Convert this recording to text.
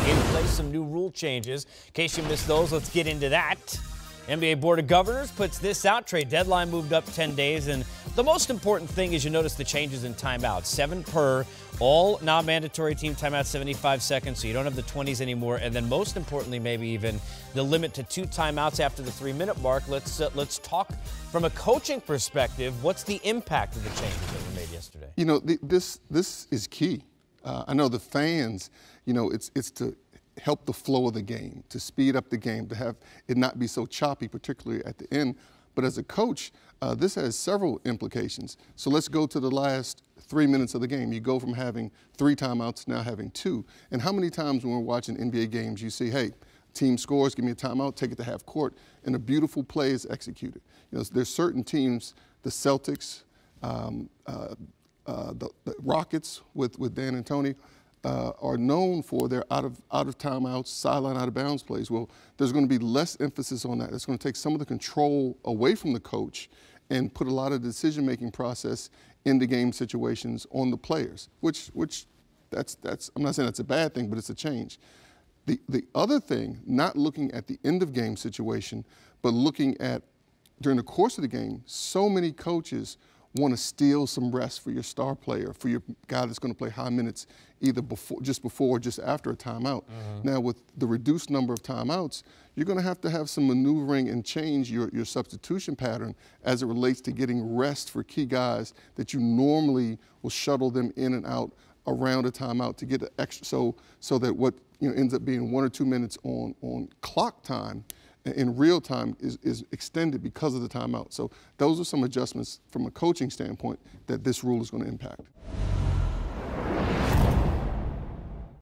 in place some new rule changes. In case you missed those, let's get into that. NBA Board of Governors puts this out. Trade deadline moved up 10 days. And the most important thing is you notice the changes in timeouts. 7 per, all non-mandatory team timeouts, 75 seconds, so you don't have the 20s anymore. And then most importantly, maybe even the limit to 2 timeouts after the 3-minute mark. Let's talk from a coaching perspective. What's the impact of the changes that were made yesterday? You know, this is key. I know the fans, you know, it's to help the flow of the game, to speed up the game, to have it not be so choppy, particularly at the end. But as a coach, this has several implications. So let's go to the last 3 minutes of the game. You go from having 3 timeouts to now having 2. And how many times when we're watching NBA games, you see, hey, team scores, give me a timeout, take it to half court, and a beautiful play is executed. You know, there's certain teams, the Celtics, the Rockets with Dan and Tony, are known for their out of timeouts, sideline out of bounds plays. Well, there's going to be less emphasis on that. It's going to take some of the control away from the coach and put a lot of the decision-making process in the game situations on the players, which that's I'm not saying that's a bad thing, but it's a change. The other thing, not looking at the end of game situation, but looking at during the course of the game, so many coaches want to steal some rest for your star player, for your guy that's going to play high minutes either just before or just after a timeout. Now, with the reduced number of timeouts, you're going to have some maneuvering and change your substitution pattern as it relates to getting rest for key guys that you normally will shuttle them in and out around a timeout to get the extra, so that what ends up being 1 or 2 minutes on clock time in real time is extended because of the timeout. So those are some adjustments from a coaching standpoint that this rule is going to impact.